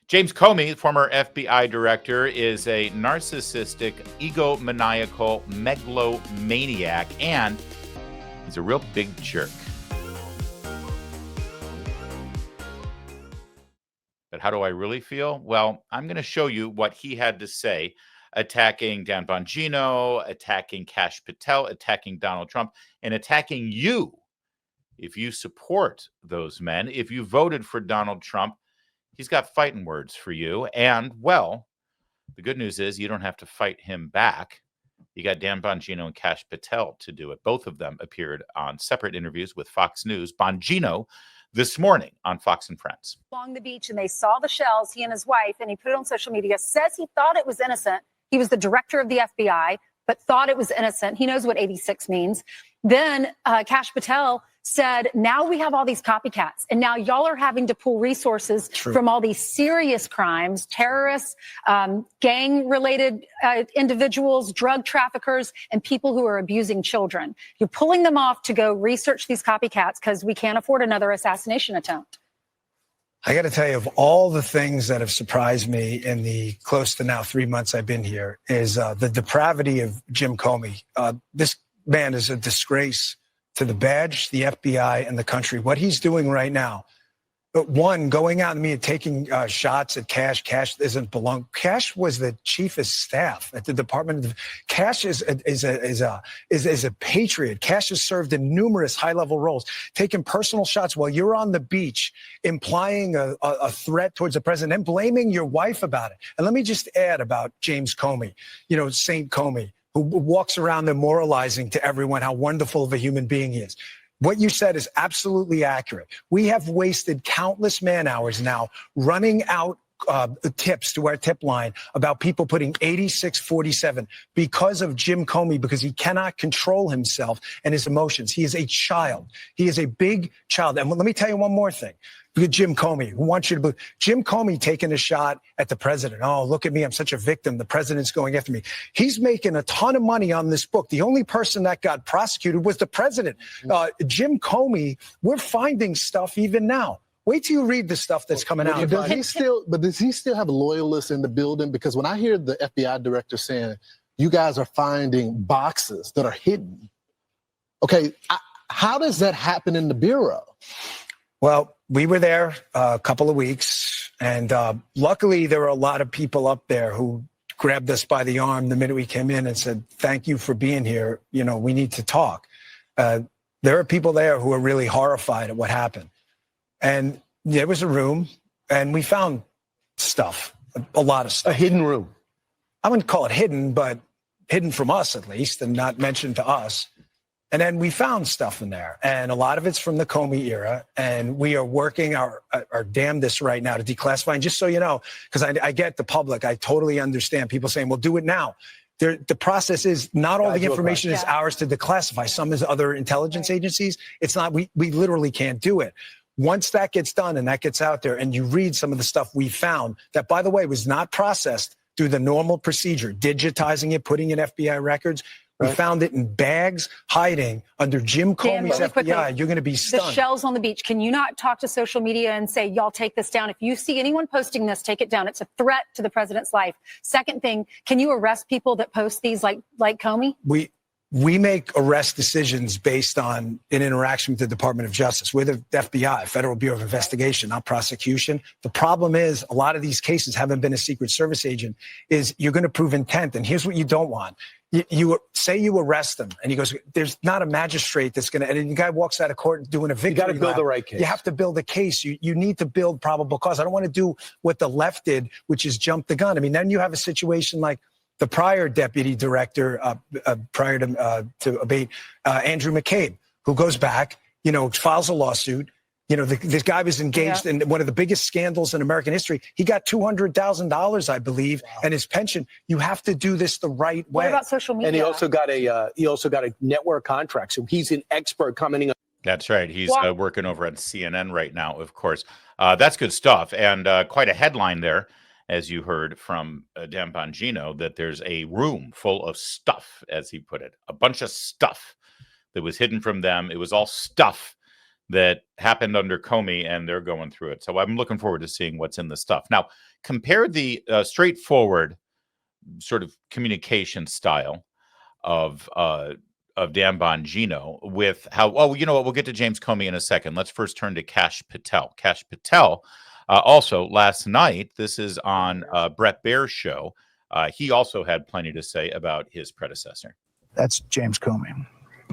James Comey, former FBI director, is a narcissistic, egomaniacal megalomaniac, and he's a real big jerk. But how do I really feel? Well, I'm going to show you what he had to say, attacking Dan Bongino, attacking Kash Patel, attacking Donald Trump, and attacking you. If you support those men, if you voted for Donald Trump, he's got fighting words for you. And, well, the good news is you don't have to fight him back. You got Dan Bongino and Kash Patel to do it. Both of them appeared on separate interviews with Fox News. Bongino this morning on Fox and Friends. Along the beach, and they saw the shells, he and his wife, and he put it on social media, says he thought it was innocent. He was the director of the FBI, but thought it was innocent. He knows what 86 means. Then Kash Patel said, now we have all these copycats, and now y'all are having to pull resources from all these serious crimes, terrorists, gang-related individuals, drug traffickers, and people who are abusing children. You're pulling them off to go research these copycats because we can't afford another assassination attempt. I got to tell you, of all the things that have surprised me in the close to now 3 months I've been here is the depravity of Jim Comey. This man is a disgrace to the badge, the FBI, and the country. What he's doing right now, but one, going out and me and taking shots at Kash. Kash doesn't belong. Kash was the chief of staff at the Department of. Kash is a patriot. Kash has served in numerous high-level roles, taking personal shots while you're on the beach, implying a threat towards the president and blaming your wife about it. And let me just add about James Comey, Saint Comey, who walks around there moralizing to everyone how wonderful of a human being he is. What you said is absolutely accurate. We have wasted countless man hours now running out tips to our tip line about people putting 8647 because of Jim Comey, because he cannot control himself and his emotions. He is a child. He is a big child. And let me tell you one more thing. Jim Comey, who wants you to believe, Jim Comey taking a shot at the president. Oh, look at me. I'm such a victim. The president's going after me. He's making a ton of money on this book. The only person that got prosecuted was the president. Jim Comey, we're finding stuff even now. Wait till you read the stuff that's coming out. Does he still have loyalists in the building? Because when I hear the FBI director saying, you guys are finding boxes that are hidden. Okay, how does that happen in the Bureau? Well, we were there a couple of weeks, and luckily there were a lot of people up there who grabbed us by the arm the minute we came in and said, thank you for being here. We need to talk. There are people there who are really horrified at what happened. And there was a room, and we found stuff, a lot of stuff. A hidden room. I wouldn't call it hidden, but hidden from us at least, and not mentioned to us. And then we found stuff in there, and a lot of it's from the Comey era, and we are working our damnedest right now to declassify. And just so you know, because I get the public, I totally understand people saying, well, do it now. The process is not all the information is ours to declassify. Some is other intelligence agencies. It's not, we literally can't do it. Once that gets done and that gets out there and you read some of the stuff we found that, by the way, was not processed through the normal procedure, digitizing it, putting in FBI records. We found it in bags hiding under Jim Comey's FBI. Quickly, you're going to be stunned. The shells on the beach. Can you not talk to social media and say, y'all take this down? If you see anyone posting this, take it down. It's a threat to the president's life. Second thing, can you arrest people that post these like Comey? We make arrest decisions based on an interaction with the Department of Justice. We're the FBI, Federal Bureau of Investigation, not prosecution. The problem is a lot of these cases haven't been a Secret Service agent, is you're going to prove intent. And here's what you don't want. You say you arrest them, and he goes, there's not a magistrate that's going to, and the guy walks out of court doing a victory. You got to build the right case. You have to build a case. You need to build probable cause. I don't want to do what the left did, which is jump the gun. I mean, then you have a situation like the prior deputy director, prior to abate, Andrew McCabe, who goes back, files a lawsuit. This guy was engaged in one of the biggest scandals in American history. He got $200,000, I believe, and his pension. You have to do this the right way. What about social media? And he also got a network contract, so he's an expert commenting on. That's right. He's working over at CNN right now, of course. That's good stuff, and quite a headline there, as you heard from Dan Bongino, that there's a room full of stuff, as he put it, a bunch of stuff that was hidden from them. It was all stuff that happened under Comey, and they're going through it. So I'm looking forward to seeing what's in the stuff. Now, compare the straightforward sort of communication style of Dan Bongino with how, oh, you know what, we'll get to James Comey in a second. Let's first turn to Kash Patel. Kash Patel, also last night, this is on Brett Baer's show. He also had plenty to say about his predecessor. That's James Comey.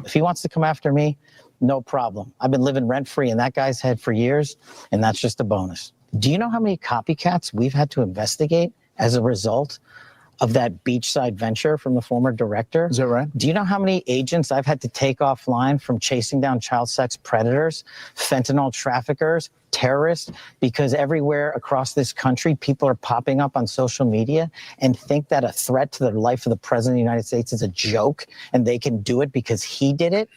If he wants to come after me, no problem. I've been living rent-free in that guy's head for years, and that's just a bonus. Do you know how many copycats we've had to investigate as a result of that beachside venture from the former director? Is that right? Do you know how many agents I've had to take offline from chasing down child sex predators, fentanyl traffickers, terrorists? Because everywhere across this country, people are popping up on social media and think that a threat to the life of the president of the United States is a joke and they can do it because he did it.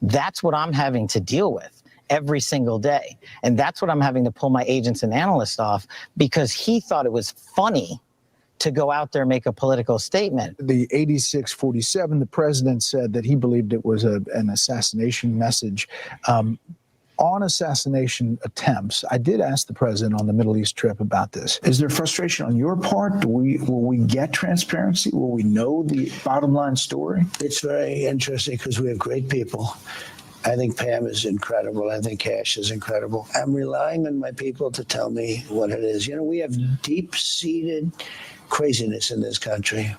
That's what I'm having to deal with every single day. And that's what I'm having to pull my agents and analysts off because he thought it was funny to go out there and make a political statement. The 8647, the president said that he believed it was an assassination message. On assassination attempts, I did ask the president on the Middle East trip about this. Is there frustration on your part? Will we get transparency? Will we know the bottom line story? It's very interesting because we have great people. I think Pam is incredible. I think Kash is incredible. I'm relying on my people to tell me what it is. You know, we have deep-seated craziness in this country,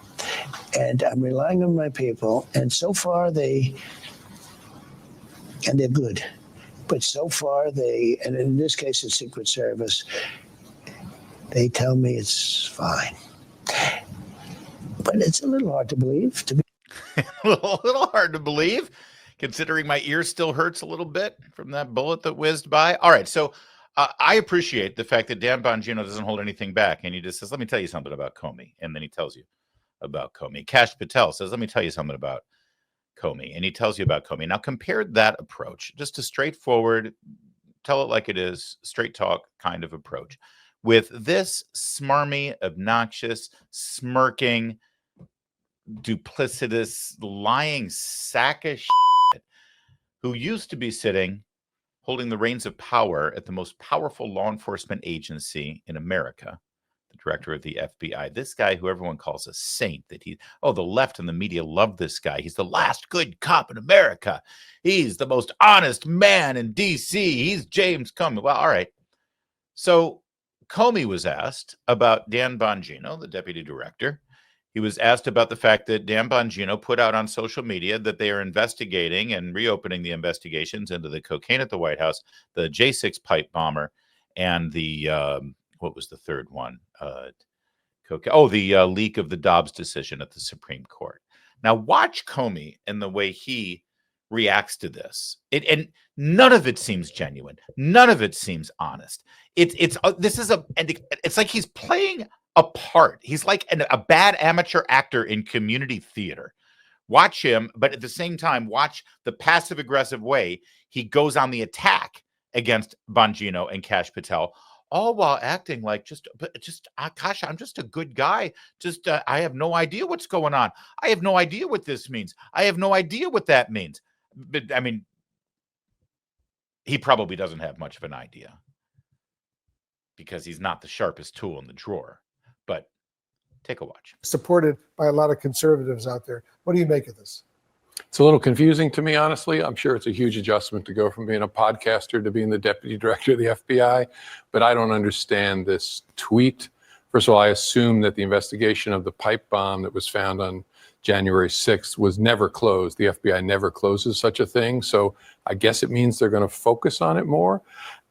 and I'm relying on my people. And so far, they're good. But so far, and in this case, it's Secret Service, they tell me it's fine. But it's a little hard to believe. A little hard to believe, considering my ear still hurts a little bit from that bullet that whizzed by. All right, so I appreciate the fact that Dan Bongino doesn't hold anything back, and he just says, let me tell you something about Comey, and then he tells you about Comey. Kash Patel says, let me tell you something about Comey, and he tells you about Comey. Now compare that approach, just a straightforward, tell it like it is, straight talk kind of approach, with this smarmy, obnoxious, smirking, duplicitous, lying sack of shit who used to be sitting holding the reins of power at the most powerful law enforcement agency in America, the director of the FBI. This guy who everyone calls a saint, that the left and the media love this guy. He's the last good cop in America. He's the most honest man in D.C. He's James Comey. Well, all right. So Comey was asked about Dan Bongino, the deputy director. He was asked about the fact that Dan Bongino put out on social media that they are investigating and reopening the investigations into the cocaine at the White House, the J6 pipe bomber, and the, what was the third one? The leak of the Dobbs decision at the Supreme Court. Now watch Comey and the way he reacts to this. And none of it seems genuine. None of it seems honest. It's like he's playing a part. He's like a bad amateur actor in community theater. Watch him, but at the same time, watch the passive aggressive way he goes on the attack against Bongino and Kash Patel, all while acting like gosh, I'm just a good guy. I have no idea what's going on. I have no idea what this means. I have no idea what that means. But I mean, he probably doesn't have much of an idea because he's not the sharpest tool in the drawer. But take a watch. Supported by a lot of conservatives out there. What do you make of this? It's a little confusing to me, honestly. I'm sure it's a huge adjustment to go from being a podcaster to being the deputy director of the FBI, but I don't understand this tweet. First of all, I assume that the investigation of the pipe bomb that was found on January 6th was never closed. The FBI never closes such a thing. So I guess it means they're going to focus on it more.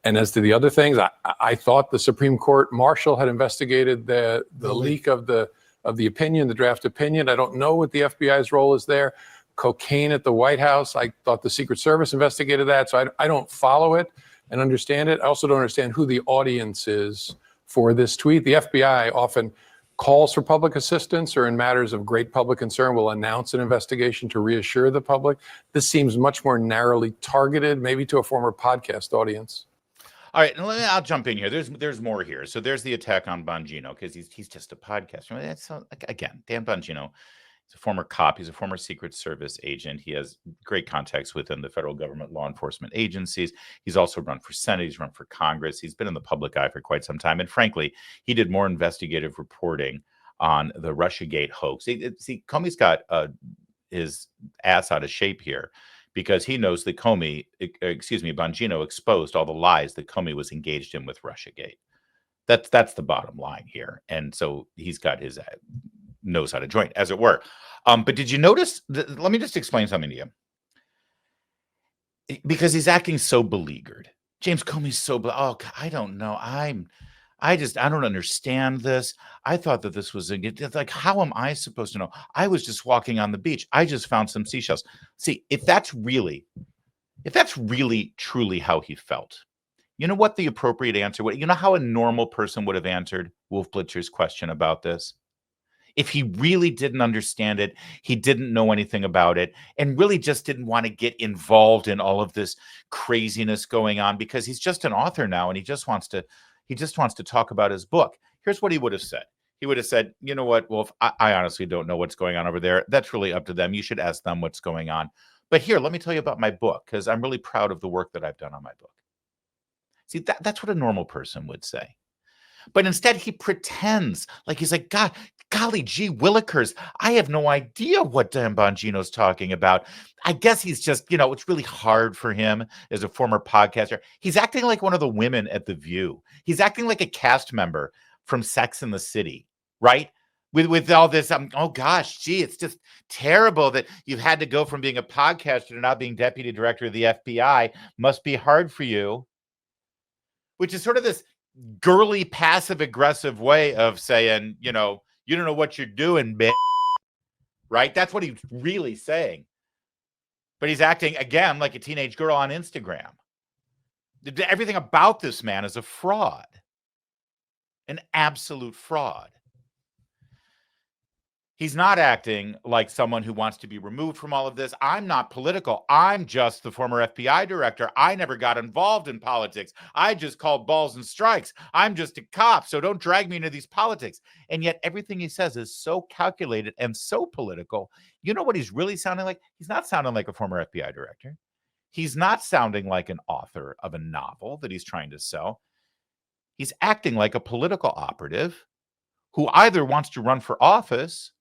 And as to the other things, I thought the Supreme Court marshal had investigated the leak of the opinion, the draft opinion. I don't know what the FBI's role is there. Cocaine at the White House, I thought the Secret Service investigated that. So I don't follow it and understand it. I also don't understand who the audience is for this tweet. The FBI often calls for public assistance or in matters of great public concern will announce an investigation to reassure the public. This seems much more narrowly targeted, maybe to a former podcast audience. All right, I'll jump in here. There's more here. So there's the attack on Bongino because he's just a podcaster. Again, Dan Bongino He's a former cop. He's a former Secret Service agent. He has great contacts within the federal government law enforcement agencies. He's also run for Senate. He's run for Congress. He's been in the public eye for quite some time. And frankly, he did more investigative reporting on the Russiagate hoax. See, Comey's got his ass out of shape here because he knows that Bongino exposed all the lies that Comey was engaged in with Russiagate. That's the bottom line here. And so he's got his nose out of joint, as it were. But did you notice? Let me just explain something to you. Because he's acting so beleaguered. James Comey's so, I don't know. I don't understand this. I thought that this was like, how am I supposed to know? I was just walking on the beach. I just found some seashells. See, if that's really truly how he felt, you know what the appropriate answer would, you know how a normal person would have answered Wolf Blitzer's question about this? If he really didn't understand it, he didn't know anything about it, and really just didn't want to get involved in all of this craziness going on because he's just an author now and he just wants to talk about his book. Here's what he would have said. He would have said, you know what, Wolf, I honestly don't know what's going on over there. That's really up to them. You should ask them what's going on. But here, let me tell you about my book because I'm really proud of the work that I've done on my book. See, that's what a normal person would say. But instead, he pretends like he's like, golly gee willikers, I have no idea what Dan Bongino's talking about. I guess he's just, it's really hard for him as a former podcaster. He's acting like one of the women at The View. He's acting like a cast member from Sex and the City, right? With all this, oh gosh, gee, it's just terrible that you've had to go from being a podcaster to now being deputy director of the FBI. Must be hard for you. Which is sort of this girly, passive-aggressive way of saying, you don't know what you're doing, bitch. Right? That's what he's really saying. But he's acting, again, like a teenage girl on Instagram. Everything about this man is a fraud. An absolute fraud. He's not acting like someone who wants to be removed from all of this. I'm not political. I'm just the former FBI director. I never got involved in politics. I just called balls and strikes. I'm just a cop, so don't drag me into these politics. And yet everything he says is so calculated and so political. You know what he's really sounding like? He's not sounding like a former FBI director. He's not sounding like an author of a novel that he's trying to sell. He's acting like a political operative who either wants to run for office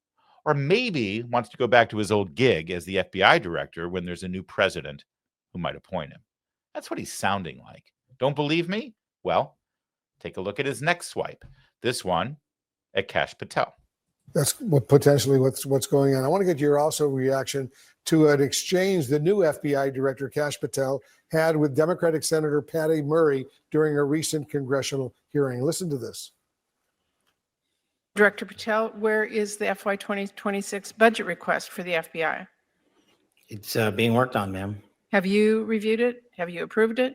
or maybe wants to go back to his old gig as the FBI director when there's a new president who might appoint him. That's what he's sounding like. Don't believe me? Well, take a look at his next swipe. This one at Kash Patel. That's potentially what's going on. I want to get your also reaction to an exchange the new FBI Director Kash Patel had with Democratic Senator Patty Murray during a recent congressional hearing. Listen to this. Director Patel, where is the FY 2026 budget request for the FBI? It's being worked on, ma'am. Have you reviewed it? Have you approved it?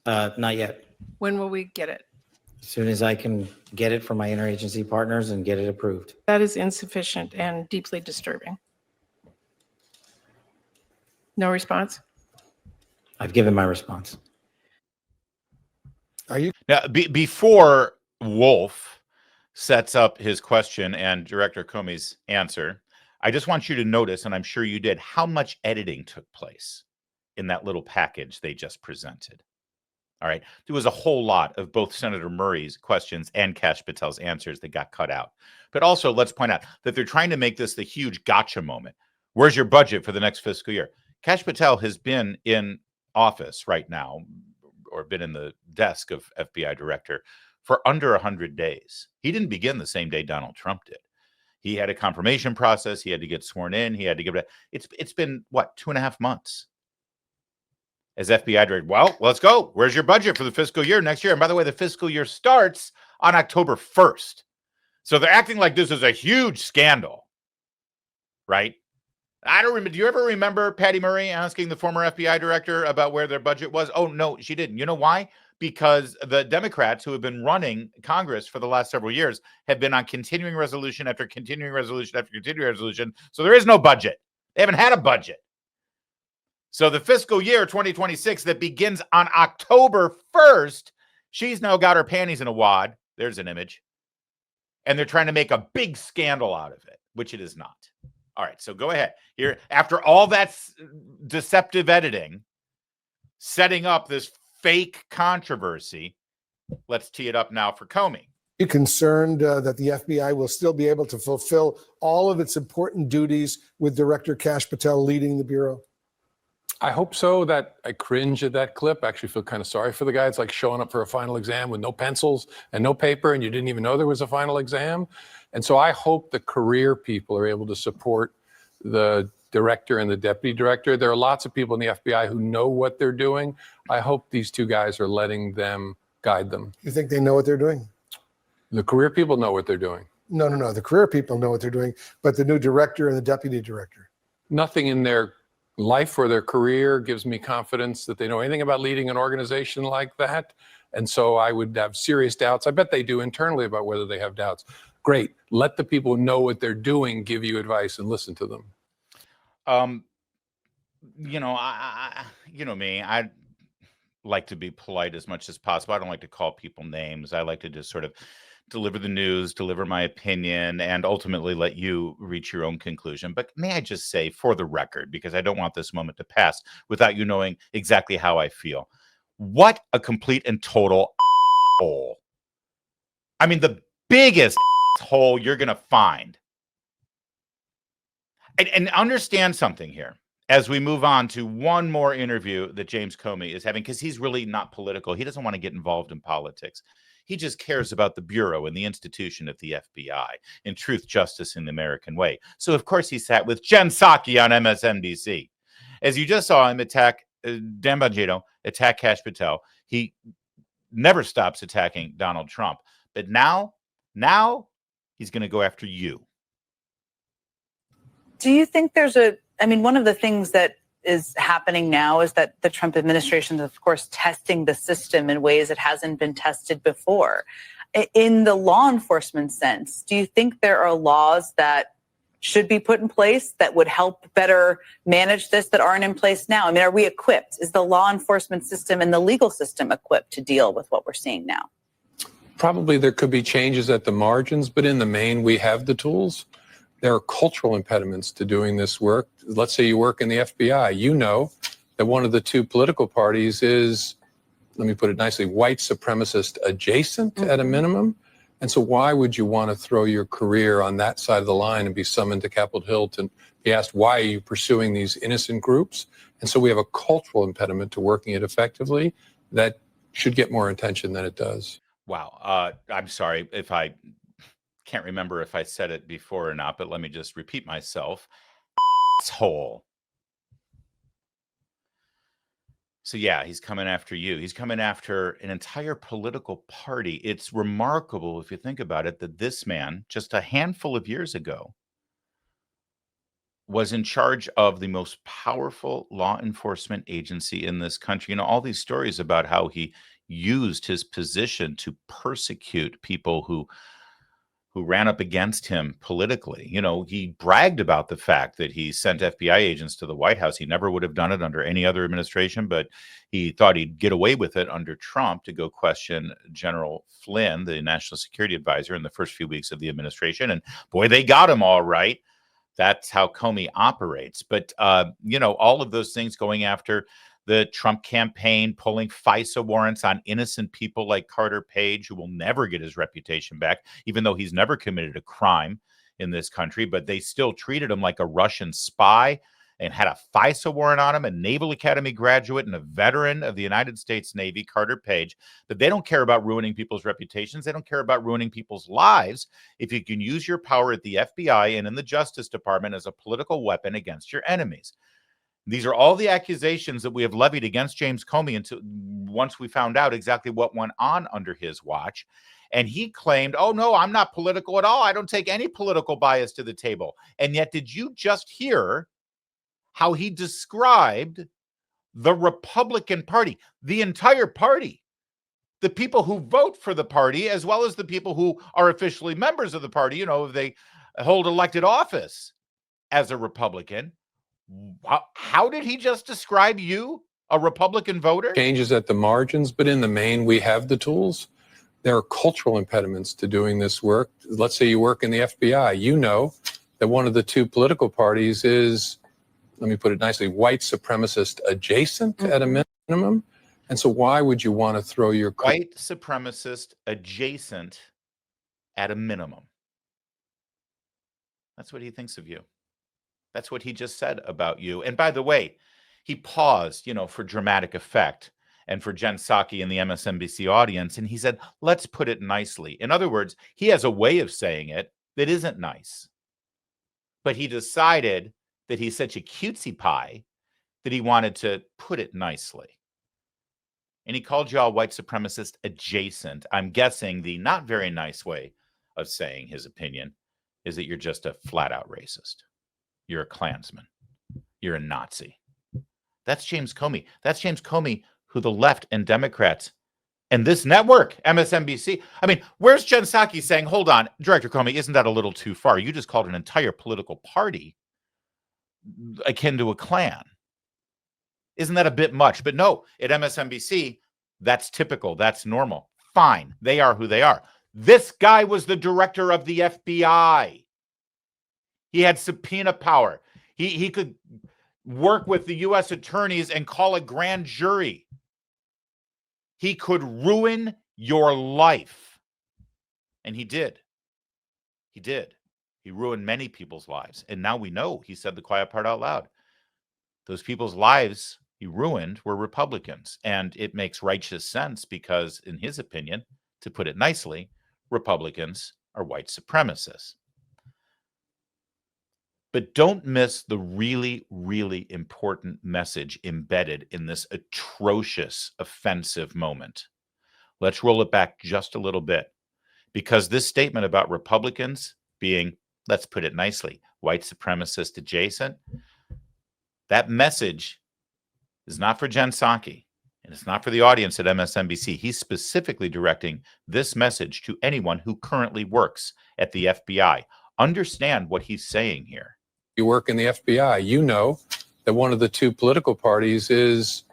Not yet. When will we get it? As soon as I can get it from my interagency partners and get it approved. That is insufficient and deeply disturbing. No response? I've given my response. Are you now before Wolf sets up his question and Director Comey's answer, I just want you to notice, and I'm sure you did, how much editing took place in that little package they just presented. All right. There was a whole lot of both Senator Murray's questions and Kash Patel's answers that got cut out. But also, let's point out that they're trying to make this the huge gotcha moment. Where's your budget for the next fiscal year? Kash Patel has been in office right now, or been in the desk of FBI director for under 100 days. He didn't begin the same day Donald Trump did. He had a confirmation process. He had to get sworn in. He had to give it. It's been, what, 2.5 months as FBI director. Well, let's go. Where's your budget for the fiscal year next year? And by the way, the fiscal year starts on October 1st. So they're acting like this is a huge scandal, right? I don't remember. Do you ever remember Patty Murray asking the former FBI director about where their budget was? Oh, no, she didn't. You know why? Because the Democrats who have been running Congress for the last several years have been on continuing resolution after continuing resolution after continuing resolution. So there is no budget. They haven't had a budget. So the fiscal year 2026 that begins on October 1st, she's now got her panties in a wad. There's an image. And they're trying to make a big scandal out of it. which it is not. All right, so go ahead. Here, after all that deceptive editing, setting up this fake controversy, let's tee it up now for Comey. You concerned that the FBI will still be able to fulfill all of its important duties with Director Kash Patel leading the Bureau? I hope so. That I cringe at that clip. I actually feel kind of sorry for the guy. It's like showing up for a final exam with no pencils and no paper, and you didn't even know there was a final exam. And so I hope the career people are able to support the director and the deputy director. There are lots of people in the FBI who know what they're doing. I hope these two guys are letting them guide them. You think they know what they're doing? The career people know what they're doing. No. The career people know what they're doing, but the new director and the deputy director. Nothing in their life or their career gives me confidence that they know anything about leading an organization like that. And so I would have serious doubts. I bet they do internally about whether they have doubts. Great. Let the people who know what they're doing give you advice and listen to them. You know, you know me, I like to be polite as much as possible. I don't like to call people names. I like to just sort of deliver the news, deliver my opinion, and ultimately let you reach your own conclusion. But may I just say, for the record, because I don't want this moment to pass without you knowing exactly how I feel, what a complete and total hole. I mean, the biggest hole you're going to find. And understand something here as we move on to one more interview that James Comey is having, because he's really not political. He doesn't want to get involved in politics. He just cares about the Bureau and the institution of the FBI and truth, justice, and the American way. So, of course, he sat with Jen Psaki on MSNBC. As you just saw him attack Dan Bongino, attack Kash Patel. He never stops attacking Donald Trump. But now he's going to go after you. Do you think there's one of the things that is happening now is that the Trump administration is, of course, testing the system in ways it hasn't been tested before. In the law enforcement sense, do you think there are laws that should be put in place that would help better manage this that aren't in place now? I mean, are we equipped? Is the law enforcement system and the legal system equipped to deal with what we're seeing now? Probably there could be changes at the margins, but in the main, we have the tools. There are cultural impediments to doing this work. Let's say you work in the FBI. You know that one of the two political parties is, let me put it nicely, white supremacist adjacent at a minimum. And so why would you want to throw your career on that side of the line and be summoned to Capitol Hill to be asked, why are you pursuing these innocent groups? And so we have a cultural impediment to working it effectively that should get more attention than it does. Wow. I'm sorry if I can't remember if I said it before or not, but let me just repeat myself. Asshole. So yeah, he's coming after you. He's coming after an entire political party. It's remarkable, if you think about it, that this man, just a handful of years ago, was in charge of the most powerful law enforcement agency in this country. You know, all these stories about how he used his position to persecute people who ran up against him politically. You know, he bragged about the fact that he sent FBI agents to the White House. He never would have done it under any other administration, but he thought he'd get away with it under Trump to go question General Flynn, the national security advisor, in the first few weeks of the administration. And boy, they got him all right. That's how Comey operates. But, you know, all of those things going after the Trump campaign, pulling FISA warrants on innocent people like Carter Page, who will never get his reputation back, even though he's never committed a crime in this country. But they still treated him like a Russian spy and had a FISA warrant on him, a Naval Academy graduate and a veteran of the United States Navy, Carter Page. But they don't care about ruining people's reputations. They don't care about ruining people's lives if you can use your power at the FBI and in the Justice Department as a political weapon against your enemies. These are all the accusations that we have levied against James Comey until once we found out exactly what went on under his watch. And he claimed, oh, no, I'm not political at all. I don't take any political bias to the table. And yet, did you just hear how he described the Republican Party, the entire party, the people who vote for the party, as well as the people who are officially members of the party, you know, they hold elected office as a Republican? How did he just describe you, a Republican voter? Changes at the margins, but in the main, we have the tools. There are cultural impediments to doing this work. Let's say you work in the FBI. You know that one of the two political parties is, let me put it nicely, white supremacist adjacent at a minimum. And so why would you want to throw your white supremacist adjacent at a minimum? That's what he thinks of you. That's what he just said about you. And by the way, he paused, for dramatic effect and for Jen Psaki and the MSNBC audience. And he said, let's put it nicely. In other words, he has a way of saying it that isn't nice. But he decided that he's such a cutesy pie that he wanted to put it nicely. And he called you all white supremacist adjacent. I'm guessing the not very nice way of saying his opinion is that you're just a flat out racist. You're a Klansman. You're a Nazi. That's James Comey. That's James Comey, who the left and Democrats and this network, MSNBC. I mean, where's Jen Psaki saying, hold on, Director Comey, isn't that a little too far? You just called an entire political party akin to a Klan. Isn't that a bit much? But no, at MSNBC, that's typical. That's normal. Fine. They are who they are. This guy was the director of the FBI. He had subpoena power. He could work with the U.S. attorneys and call a grand jury. He could ruin your life. And he did. He did. He ruined many people's lives. And now we know, he said the quiet part out loud. Those people's lives he ruined were Republicans. And it makes righteous sense because, in his opinion, to put it nicely, Republicans are white supremacists. But don't miss the really, really important message embedded in this atrocious, offensive moment. Let's roll it back just a little bit, because this statement about Republicans being, let's put it nicely, white supremacist adjacent, that message is not for Jen Psaki, and it's not for the audience at MSNBC. He's specifically directing this message to anyone who currently works at the FBI. Understand what he's saying here. You work in the FBI, you know that one of the two political parties is,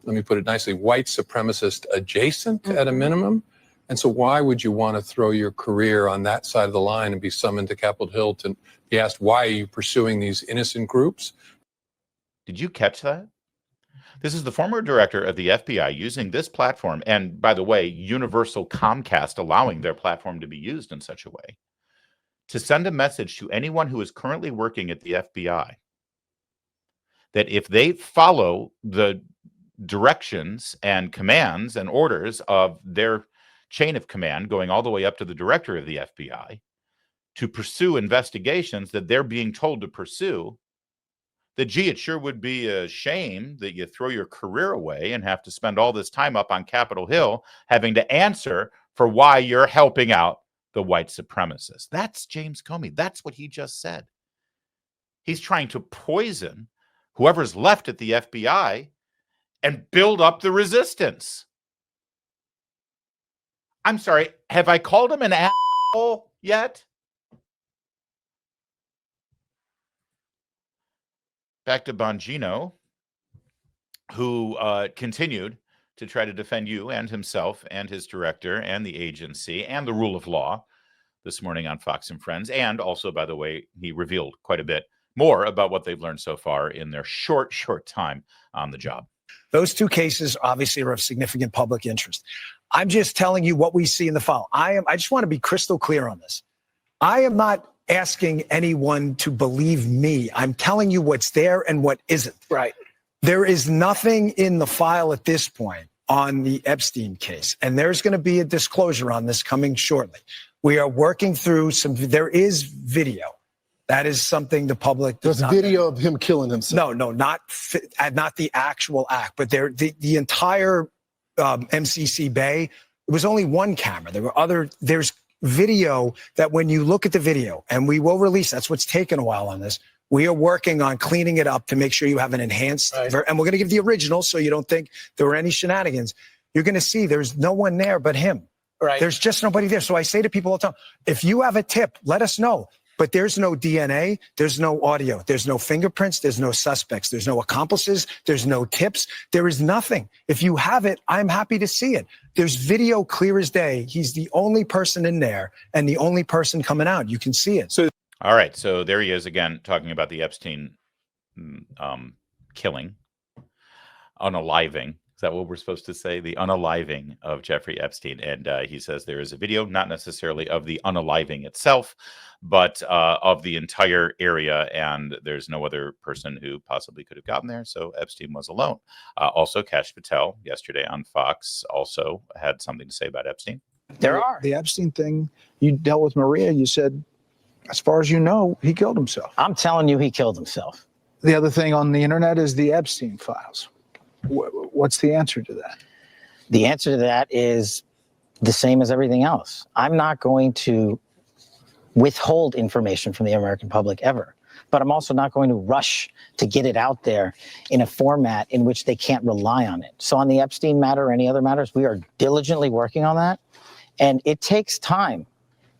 let me put it nicely, white supremacist adjacent at a minimum. And so why would you want to throw your career on that side of the line and be summoned to Capitol Hill to be asked, why are you pursuing these innocent groups? Did you catch that? This is the former director of the FBI using this platform, and by the way, Universal Comcast allowing their platform to be used in such a way, to send a message to anyone who is currently working at the FBI that if they follow the directions and commands and orders of their chain of command going all the way up to the director of the FBI to pursue investigations that they're being told to pursue, that, gee, it sure would be a shame that you throw your career away and have to spend all this time up on Capitol Hill having to answer for why you're helping out the white supremacists. That's James Comey. That's what he just said. He's trying to poison whoever's left at the FBI and build up the resistance. I'm sorry, have I called him an asshole yet? Back to Bongino, who continued to try to defend you and himself and his director and the agency and the rule of law this morning on Fox and Friends. And also, by the way, he revealed quite a bit more about what they've learned so far in their short time on the job. Those two cases obviously are of significant public interest. I'm just telling you what we see in the file. I just want to be crystal clear on this. I am not asking anyone to believe me. I'm telling you what's there and what isn't. Right. There is nothing in the file at this point on the Epstein case, and there's going to be a disclosure on this coming shortly. We are working through there is video. That is something the public does not. There's video of him killing himself. No, not the actual act, but the entire MCC Bay, it was only one camera. There's video that when you look at the video, and we will release, that's what's taken a while on this. We are working on cleaning it up to make sure you have an enhanced, and we're going to give the original so you don't think there were any shenanigans. You're going to see there's no one there but him. Right. There's just nobody there. So I say to people all the time, if you have a tip, let us know. But there's no DNA, there's no audio, there's no fingerprints, there's no suspects, there's no accomplices, there's no tips, there is nothing. If you have it, I'm happy to see it. There's video clear as day. He's the only person in there and the only person coming out. You can see it. So All right, so there he is again talking about the Epstein killing, unaliving. Is that what we're supposed to say? The unaliving of Jeffrey Epstein. And he says there is a video, not necessarily of the unaliving itself, but of the entire area. And there's no other person who possibly could have gotten there. So Epstein was alone. Also, Kash Patel yesterday on Fox also had something to say about Epstein. There are. The Epstein thing, you dealt with Maria, you said, as far as you know, he killed himself. I'm telling you, he killed himself. The other thing on the internet is the Epstein files. What's the answer to that? The answer to that is the same as everything else. I'm not going to withhold information from the American public ever, but I'm also not going to rush to get it out there in a format in which they can't rely on it. So on the Epstein matter or any other matters, we are diligently working on that. And it takes time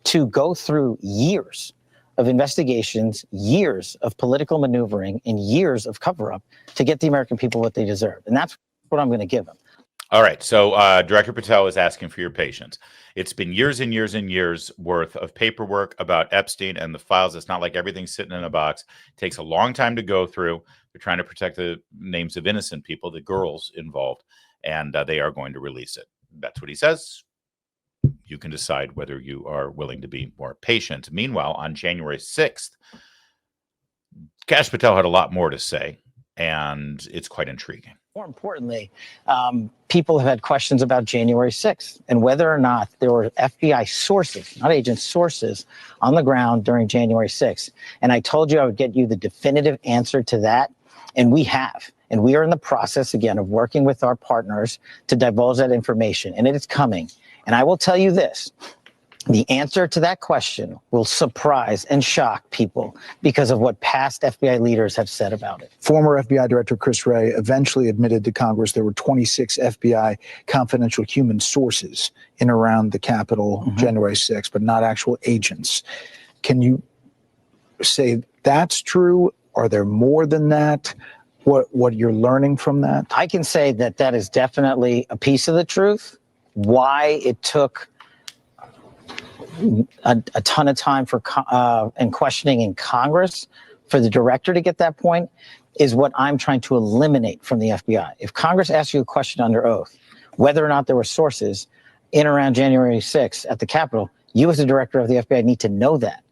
to go through years of investigations, years of political maneuvering, and years of cover-up to get the American people what they deserve. And that's what I'm going to give them. All right. So Director Patel is asking for your patience. It's been years and years and years worth of paperwork about Epstein and the files. It's not like everything's sitting in a box. It takes a long time to go through. They're trying to protect the names of innocent people, the girls involved, and they are going to release it. That's what he says. You can decide whether you are willing to be more patient. Meanwhile, on January 6th, Kash Patel had a lot more to say, and it's quite intriguing. More importantly, people have had questions about January 6th and whether or not there were FBI sources, not agents, sources on the ground during January 6th. And I told you I would get you the definitive answer to that, and we have. And we are in the process, again, of working with our partners to divulge that information, and it is coming. And I will tell you this, the answer to that question will surprise and shock people because of what past FBI leaders have said about it. Former FBI Director Chris Wray eventually admitted to Congress there were 26 FBI confidential human sources in around the Capitol January 6th, but not actual agents. Can you say that's true? Are there more than that? What you're learning from that? I can say that that is definitely a piece of the truth. Why it took a ton of time for and questioning in Congress for the director to get that point is what I'm trying to eliminate from the FBI. If Congress asks you a question under oath, whether or not there were sources in around January 6th at the Capitol, you as the director of the FBI need to know that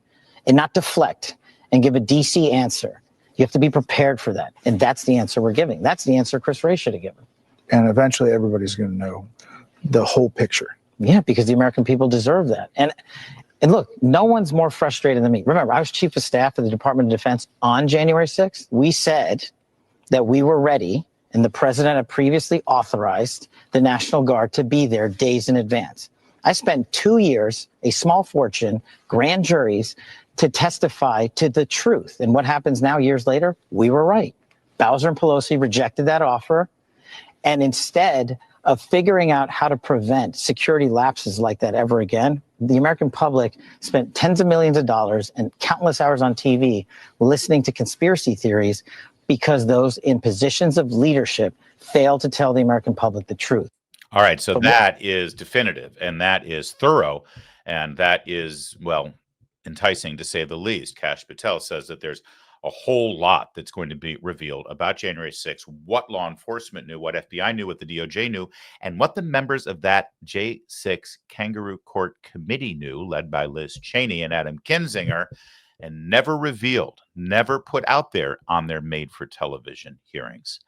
and not deflect and give a DC answer. You have to be prepared for that. And that's the answer we're giving. That's the answer Chris Wray should have given. And eventually everybody's going to know the whole picture. Yeah, because the American people deserve that. And look, no one's more frustrated than me. Remember, I was chief of staff of the Department of Defense on January 6th. We said that we were ready, and the president had previously authorized the National Guard to be there days in advance. I spent 2 years, a small fortune, grand juries to testify to the truth. And what happens now, years later? We were right. Bowser and Pelosi rejected that offer. And instead of figuring out how to prevent security lapses like that ever again, the American public spent tens of millions of dollars and countless hours on TV listening to conspiracy theories because those in positions of leadership failed to tell the American public the truth. All right, so that is definitive, and that is thorough, and that is, well, enticing to say the least. Kash Patel says that there's a whole lot that's going to be revealed about January 6th, what law enforcement knew, what FBI knew, what the DOJ knew, and what the members of that J6 Kangaroo Court Committee knew, led by Liz Cheney and Adam Kinzinger, and never revealed, never put out there on their made-for-television hearings.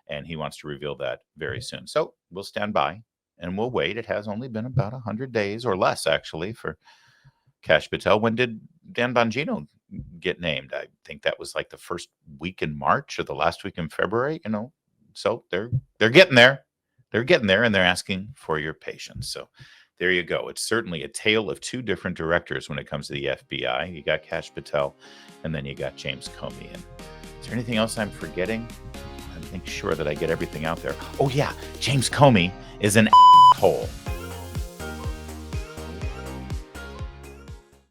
And he wants to reveal that very soon. So we'll stand by and we'll wait. It has only been about 100 days or less, actually, for Kash Patel. When did Dan Bongino get named? I think that was like the first week in March or the last week in February, you know. So they're getting there. They're getting there, and they're asking for your patience. So there you go. It's certainly a tale of two different directors when it comes to the FBI. You got Kash Patel, and then you got James Comey. And is there anything else I'm forgetting? I make sure that I get everything out there. Oh yeah, James Comey is an asshole.